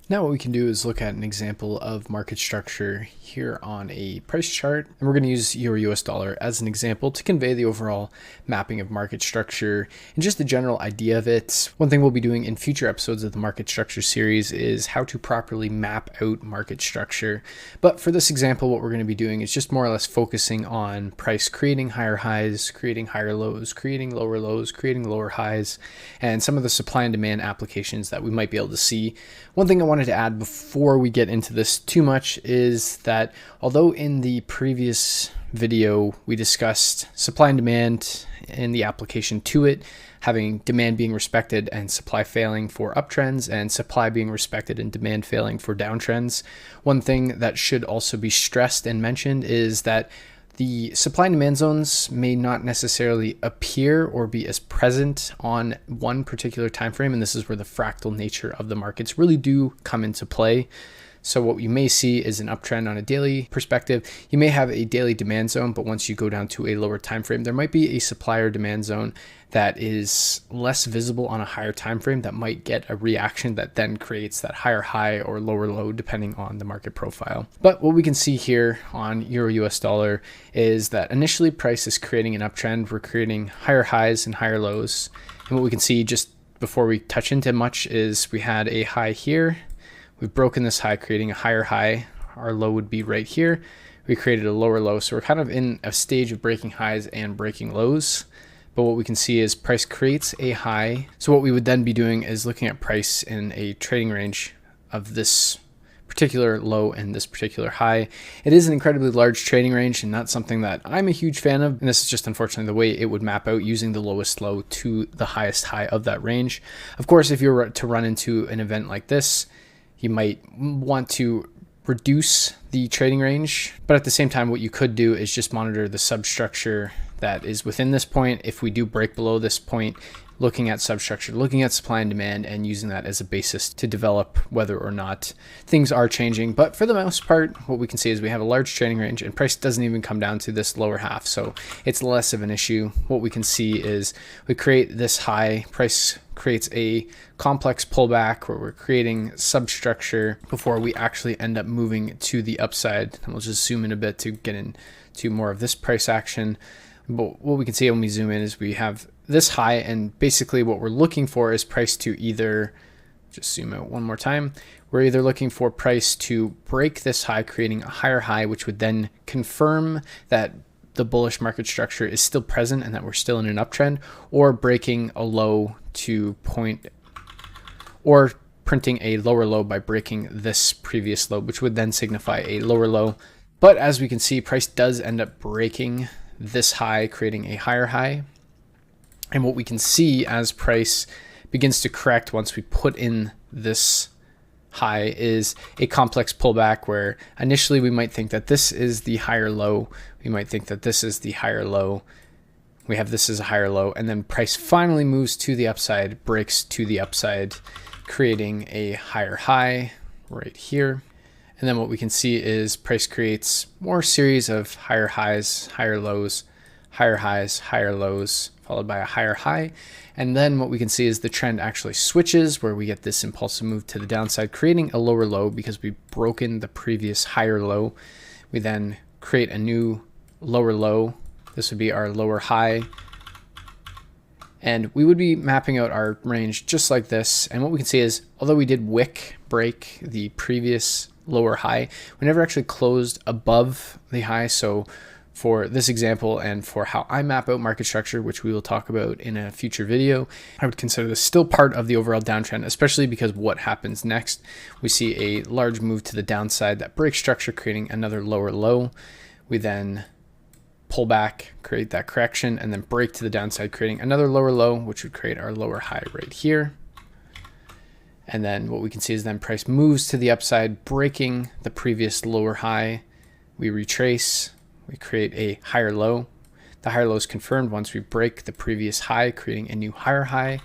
Now what we can do is look at an example of market structure here on a price chart. And we're going to use Euro US dollar as an example to convey the overall mapping of market structure and just the general idea of it. One thing we'll be doing in future episodes of the market structure series is how to properly map out market structure. But for this example, what we're going to be doing is just more or less focusing on price creating higher highs, creating higher lows, creating lower highs, and some of the supply and demand applications that we might be able to see. One thing I wanted to add before we get into this too much is that although in the previous video we discussed supply and demand and the application to it, having demand being respected and supply failing for uptrends and supply being respected and demand failing for downtrends, one thing that should also be stressed and mentioned is that the supply and demand zones may not necessarily appear or be as present on one particular time frame, and this is where the fractal nature of the markets really do come into play. So what you may see is an uptrend on a daily perspective. You may have a daily demand zone, but once you go down to a lower time frame, there might be a supplier demand zone that is less visible on a higher time frame that might get a reaction that then creates that higher high or lower low depending on the market profile. But what we can see here on Euro US dollar is that initially price is creating an uptrend. We're creating higher highs and higher lows. And what we can see just before we touch into much is we had a high here. We've broken this high, creating a higher high. Our low would be right here. We created a lower low. So we're kind of in a stage of breaking highs and breaking lows. But what we can see is price creates a high. So what we would then be doing is looking at price in a trading range of this particular low and this particular high. It is an incredibly large trading range and not something that I'm a huge fan of. And this is just unfortunately the way it would map out using the lowest low to the highest high of that range. Of course, if you were to run into an event like this, you might want to reduce the trading range, but at the same time, what you could do is just monitor the substructure that is within this point. If we do break below this point, looking at substructure, looking at supply and demand, and using that as a basis to develop whether or not things are changing. But for the most part, what we can see is we have a large trading range and price doesn't even come down to this lower half. So it's less of an issue. What we can see is we create this high, price creates a complex pullback where we're creating substructure before we actually end up moving to the upside. And we'll just zoom in a bit to get into more of this price action. But what we can see when we zoom in is we have this high, and basically what we're looking for is price to either, just zoom out one more time, we're either looking for price to break this high, creating a higher high, which would then confirm that the bullish market structure is still present and that we're still in an uptrend, or breaking a low to point, or printing a lower low by breaking this previous low, which would then signify a lower low. But as we can see, price does end up breaking this high, creating a higher high. And what we can see as price begins to correct once we put in this high is a complex pullback where initially we might think that this is the higher low. We might think that this is the higher low. We have this as a higher low, and then price finally moves to the upside, breaks to the upside, creating a higher high right here. And then what we can see is price creates more series of higher highs, higher lows, higher highs, higher lows, followed by a higher high. And then what we can see is the trend actually switches where we get this impulsive move to the downside, creating a lower low because we've broken the previous higher low. We then create a new lower low. This would be our lower high. And we would be mapping out our range just like this. And what we can see is, although we did wick break the previous lower high, we never actually closed above the high. So for this example and for how I map out market structure, which we will talk about in a future video, I would consider this still part of the overall downtrend, especially because what happens next, we see a large move to the downside that breaks structure, creating another lower low. We then pull back, create that correction, and then break to the downside, creating another lower low, which would create our lower high right here. And then what we can see is then price moves to the upside, breaking the previous lower high. We retrace, we create a higher low. The higher low is confirmed once we break the previous high, creating a new higher high.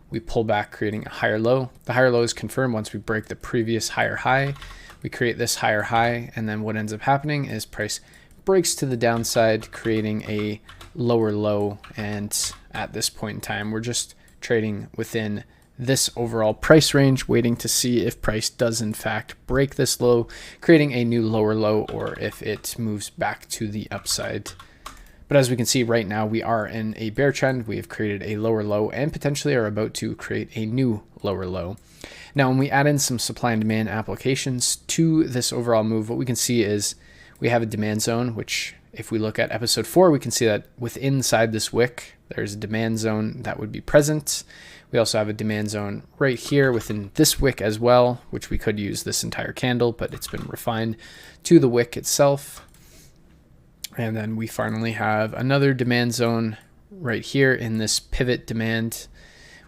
We pull back, creating a higher low. The higher low is confirmed once we break the previous higher high. We create this higher high, and then what ends up happening is price breaks to the downside, creating a lower low. And at this point in time, we're just trading within this overall price range, waiting to see if price does in fact break this low, creating a new lower low, or if it moves back to the upside. But as we can see right now, we are in a bear trend. We have created a lower low and potentially are about to create a new lower low. Now, when we add in some supply and demand applications to this overall move, what we can see is we have a demand zone, which if we look at episode 4, we can see that within inside this wick, there's a demand zone that would be present. We also have a demand zone right here within this wick as well, which we could use this entire candle, but it's been refined to the wick itself. And then we finally have another demand zone right here in this pivot demand.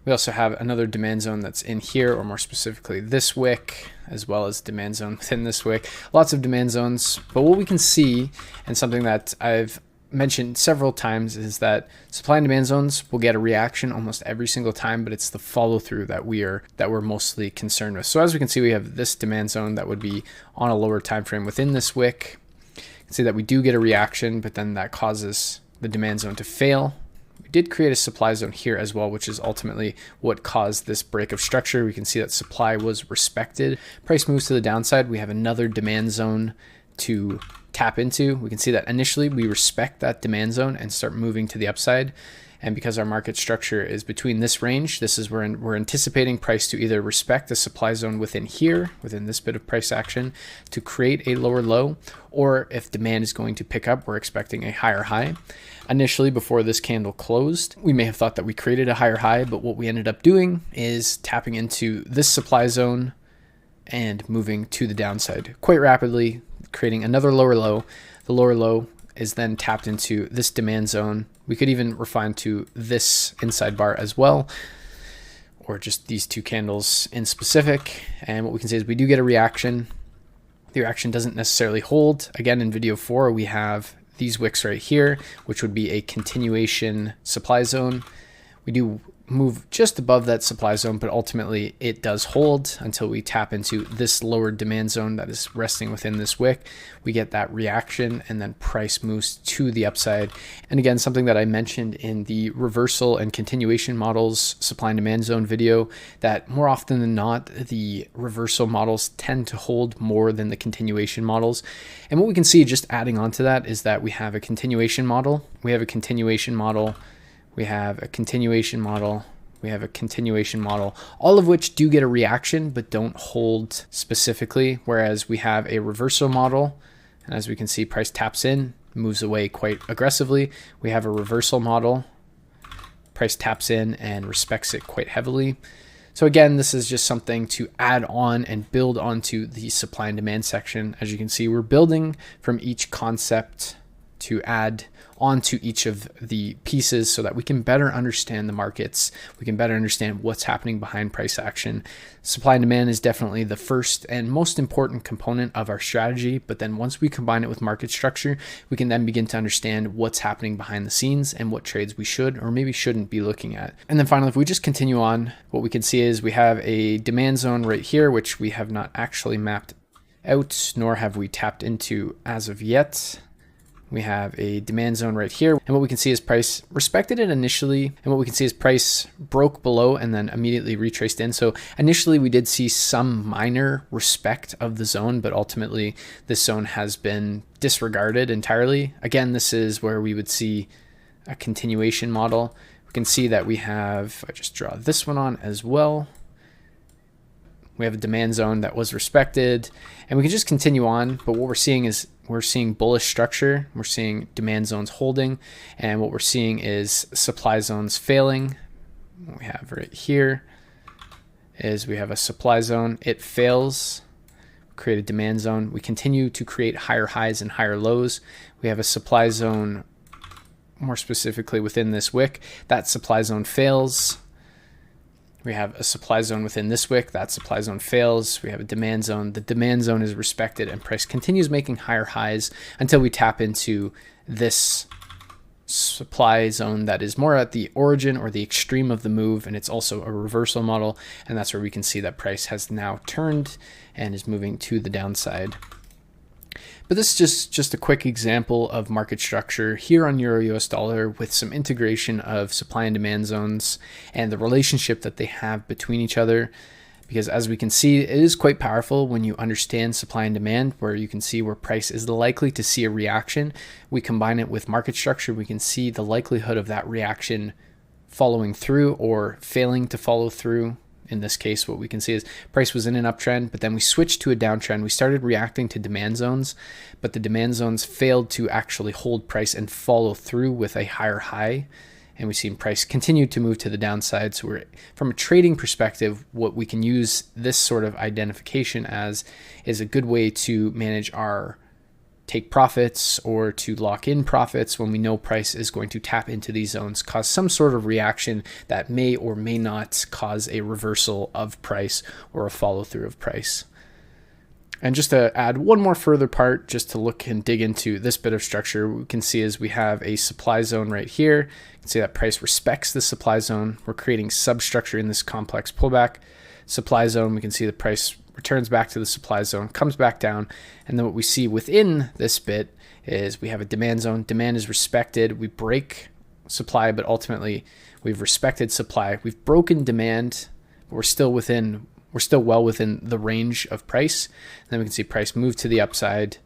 We also have another demand zone that's in here, or more specifically this wick, as well as demand zone within this wick. Lots of demand zones. But what we can see, and something that I've mentioned several times, is that supply and demand zones will get a reaction almost every single time, but it's the follow through that we're mostly concerned with. So as we can see, we have this demand zone that would be on a lower time frame within this wick. You can see that we do get a reaction, but then that causes the demand zone to fail. We did create a supply zone here as well, which is ultimately what caused this break of structure. We can see that supply was respected. Price moves to the downside. We have another demand zone to tap into. We can see that initially we respect that demand zone and start moving to the upside. And because our market structure is between this range, this is where we're anticipating price to either respect the supply zone within here, within this bit of price action, to create a lower low, or if demand is going to pick up, we're expecting a higher high. Initially, before this candle closed, we may have thought that we created a higher high, but what we ended up doing is tapping into this supply zone and moving to the downside quite rapidly, creating another lower low. The lower low is then tapped into this demand zone. We could even refine to this inside bar as well, or just these two candles in specific. And what we can say is we do get a reaction. The reaction doesn't necessarily hold. Again, in video 4, we have these wicks right here, which would be a continuation supply zone. We do move just above that supply zone, but ultimately it does hold until we tap into this lower demand zone that is resting within this wick. We get that reaction, and then price moves to the upside. And again, something that I mentioned in the reversal and continuation models supply and demand zone video, that more often than not, the reversal models tend to hold more than the continuation models. And what we can see, just adding on to that, is that we have a continuation model, we have a continuation model, we have a continuation model, we have a continuation model, all of which do get a reaction but don't hold specifically, whereas we have a reversal model, and as we can see, price taps in, moves away quite aggressively. We have a reversal model, price taps in and respects it quite heavily. So again, this is just something to add on and build onto the supply and demand section. As you can see, we're building from each concept to add onto each of the pieces so that we can better understand the markets. We can better understand what's happening behind price action. Supply and demand is definitely the first and most important component of our strategy. But then once we combine it with market structure, we can then begin to understand what's happening behind the scenes and what trades we should or maybe shouldn't be looking at. And then finally, if we just continue on, what we can see is we have a demand zone right here, which we have not actually mapped out, nor have we tapped into as of yet. We have a demand zone right here. And what we can see is price respected it initially. And what we can see is price broke below and then immediately retraced in. So initially we did see some minor respect of the zone, but ultimately this zone has been disregarded entirely. Again, this is where we would see a continuation model. We can see that we have, if I just draw this one on as well, we have a demand zone that was respected, and we can just continue on. But what we're seeing is we're seeing bullish structure. We're seeing demand zones holding, and what we're seeing is supply zones failing. What we have right here is we have a supply zone. It fails. Create a demand zone. We continue to create higher highs and higher lows. We have a supply zone, more specifically within this wick. That supply zone fails. We have a supply zone within this wick. That supply zone fails. We have a demand zone. The demand zone is respected, and price continues making higher highs until we tap into this supply zone that is more at the origin or the extreme of the move, and it's also a reversal model, and that's where we can see that price has now turned and is moving to the downside. But But this is just a quick example of market structure here on Euro US dollar with some integration of supply and demand zones and the relationship that they have between each other. Because as we can see, it is quite powerful when you understand supply and demand, where you can see where price is likely to see a reaction. We combine it with market structure, we can see the likelihood of that reaction following through or failing to follow through. In this case, what we can see is price was in an uptrend, but then we switched to a downtrend. We started reacting to demand zones, but the demand zones failed to actually hold price and follow through with a higher high. And we've seen price continue to move to the downside. So from a trading perspective, what we can use this sort of identification as is a good way to manage our take profits or to lock in profits when we know price is going to tap into these zones, cause some sort of reaction that may or may not cause a reversal of price or a follow through of price. And just to add one more further part, just to look and dig into this bit of structure, what we can see is we have a supply zone right here. You can see that price respects the supply zone. We're creating substructure in this complex pullback. Supply zone, we can see the price returns back to the supply zone, comes back down. And then what we see within this bit is we have a demand zone. Demand is respected. We break supply, but ultimately we've respected supply. We've broken demand, but we're still well within the range of price. And then we can see price move to the upside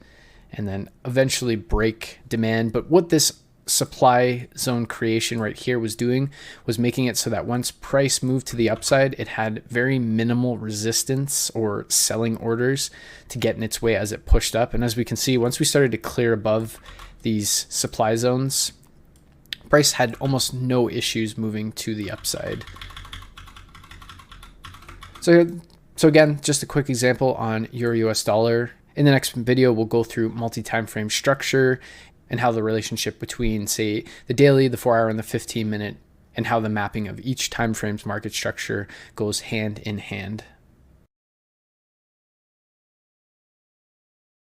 and then eventually break demand. But what this supply zone creation right here was doing was making it so that once price moved to the upside, it had very minimal resistance or selling orders to get in its way as it pushed up. And as we can see, once we started to clear above these supply zones, price had almost no issues moving to the upside. So again, just a quick example on Euro US dollar. In the next video, we'll go through multi-time frame structure and how the relationship between, say, the daily, the 4-hour, and the 15-minute, and how the mapping of each time frame's market structure goes hand in hand.